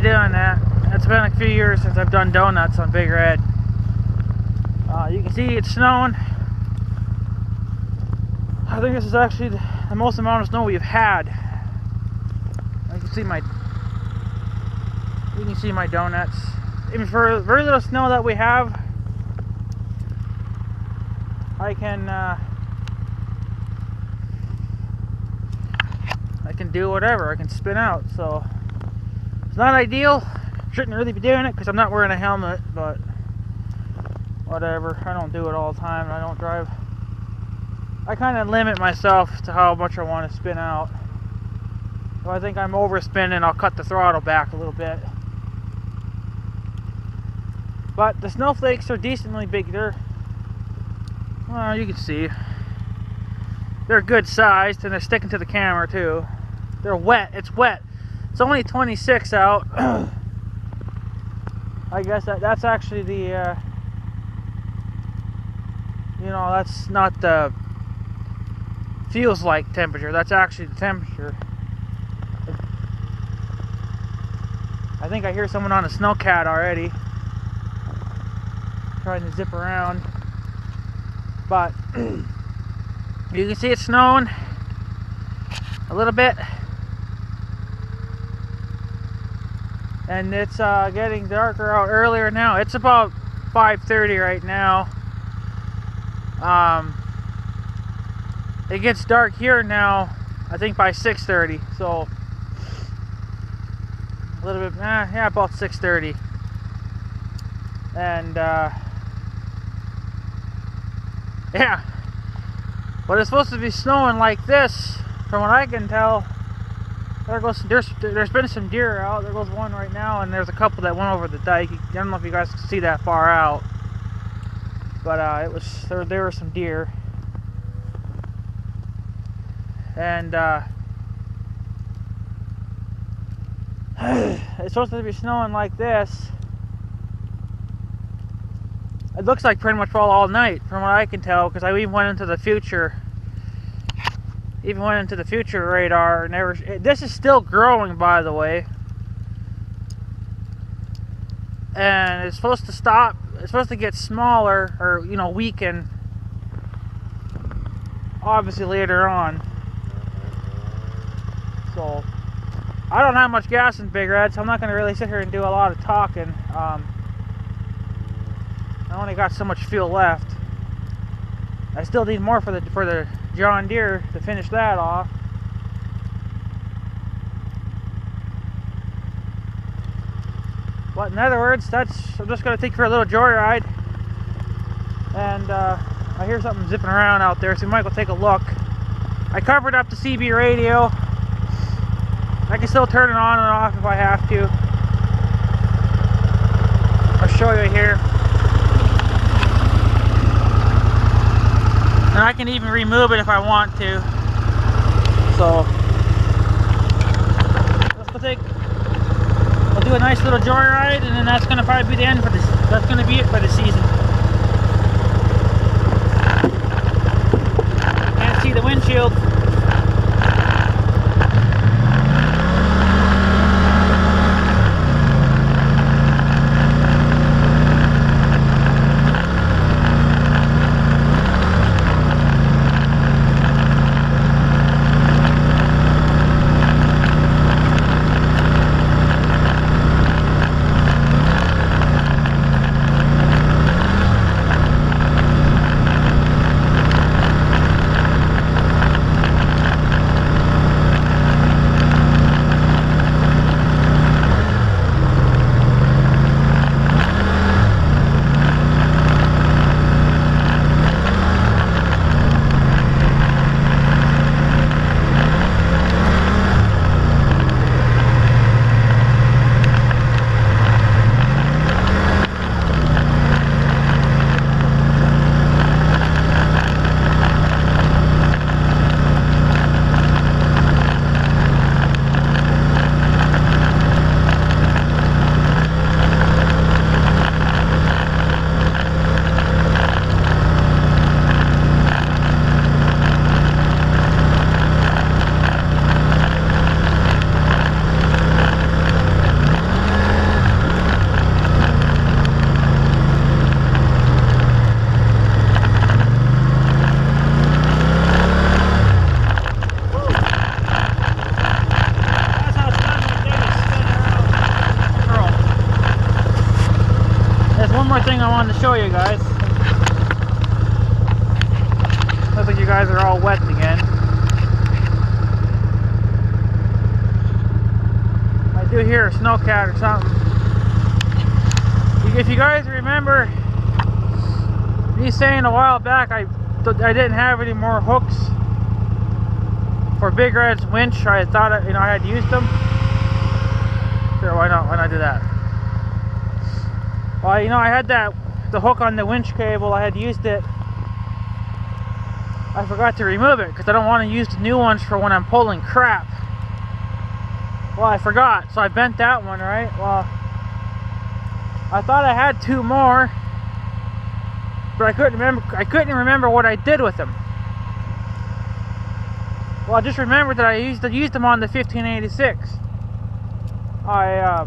doing that. It's been a few years since I've done donuts on Big Red. You can see it's snowing. I think this is actually the most amount of snow we've had. You can see my donuts. Even for very little snow that we have, I can do whatever. I can spin out. So it's not ideal. Shouldn't really be doing it because I'm not wearing a helmet, but whatever. I don't do it all the time. I don't drive. I kind of limit myself to how much I want to spin out. If I think I'm overspinning, I'll cut the throttle back a little bit. But the snowflakes are decently big. Well, you can see they're good sized, and they're sticking to the camera too. They're wet. It's wet. It's only 26 out. I guess that's actually the you know, that's not the feels like temperature. That's actually the temperature. I think I hear someone on a snowcat already trying to zip around. But you can see it's snowing a little bit, and it's getting darker out earlier now. It's about 5:30 right now. It gets dark here now, I think by 6:30. So a little bit, yeah, about 6:30. And yeah, but it's supposed to be snowing like this, from what I can tell. There's been some deer out. There goes one right now, and there's a couple that went over the dike. I don't know if you guys can see that far out, but there were some deer. And it's supposed to be snowing like this. It looks like pretty much all night, from what I can tell, because I even went into the future. Radar, and this is still growing, by the way. And it's supposed to stop. It's supposed to get smaller, or you know, weaken. Obviously later on. So I don't have much gas in Big Red, so I'm not going to really sit here and do a lot of talking. I only got so much fuel left. I still need more for the John Deere to finish that off. But in other words, I'm just going to take you for a little joyride. And I hear something zipping around out there, so we might go take a look. I covered up the CB radio. I can still turn it on and off if I have to. I'll show you here. And I can even remove it if I want to. So we'll do a nice little joyride, and then that's gonna probably be the end for this. That's gonna be it for the season. Can't see the windshield. guys are all wet again. I do hear a snowcat or something. If you guys remember me saying a while back I didn't have any more hooks for Big Red's winch. I thought I had used them. Sure, why not do that? Well, I had the hook on the winch cable. I had used it. I forgot to remove it because I don't want to use the new ones for when I'm pulling crap. Well, I forgot, so I bent that one, right? Well, I thought I had 2 more, but I couldn't remember what I did with them. Well, I just remembered that I used them on the 1586. I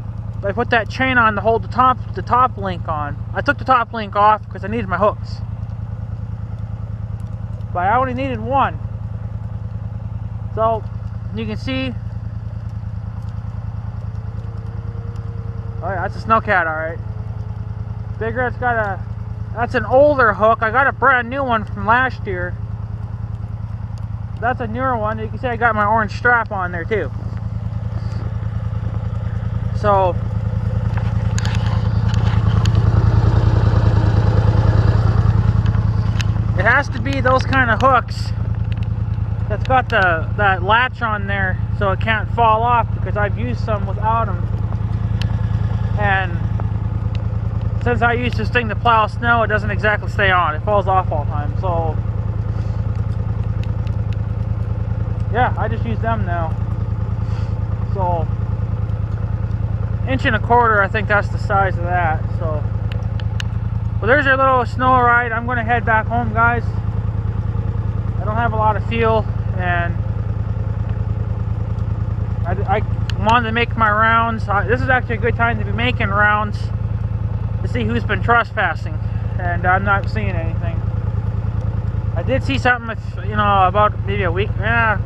put that chain on to hold the top link on. I took the top link off because I needed my hooks, but I only needed 1. So you can see, alright, that's a snowcat, alright. Big Red's got that's an older hook. I got a brand new one from last year. That's a newer one. You can see I got my orange strap on there too. So it has to be those kind of hooks that's got that latch on there so it can't fall off, because I've used some without them, and since I use this thing to plow snow, it doesn't exactly stay on. It falls off all the time. So yeah, I just use them now. So 1 1/4 inch, I think that's the size of that. So well, there's our little snow ride. I'm gonna head back home, guys. I don't have a lot of fuel, and I wanted to make my rounds. This is actually a good time to be making rounds to see who's been trespassing, and I'm not seeing anything. I did see something, about maybe a week, a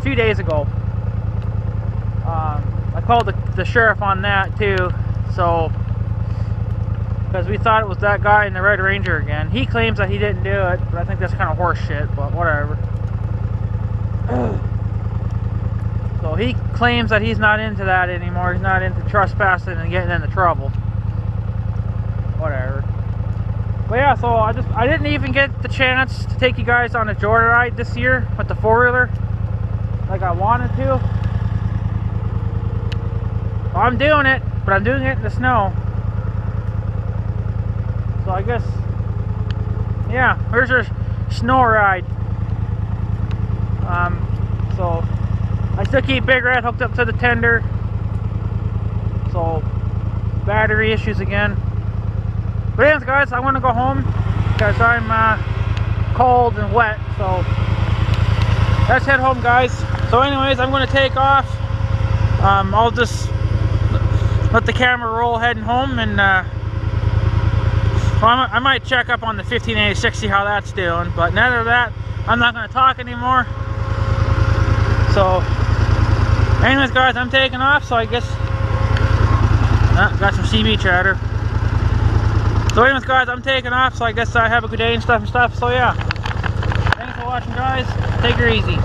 few days ago. I called the sheriff on that too, so because we thought it was that guy in the Red Ranger again. He claims that he didn't do it, but I think that's kind of horse shit, but whatever. So he claims that he's not into that anymore. He's not into trespassing and getting into trouble. Whatever. But yeah, so I didn't even get the chance to take you guys on a joyride this year with the 4-wheeler like I wanted to. Well, I'm doing it, but I'm doing it in the snow. So I guess, yeah, here's our snow ride. So I still keep Big Red hooked up to the tender. So battery issues again. But anyways, guys, I want to go home because I'm cold and wet. So let's head home, guys. So anyways, I'm going to take off. I'll just let the camera roll heading home, and well, I might check up on the 1586, see how that's doing. But none of that, I'm not going to talk anymore. So anyways, guys, I'm taking off. So I guess got some CB chatter. So anyways, guys, I'm taking off, so I guess I have a good day and stuff. So yeah, thanks for watching, guys. Take her easy.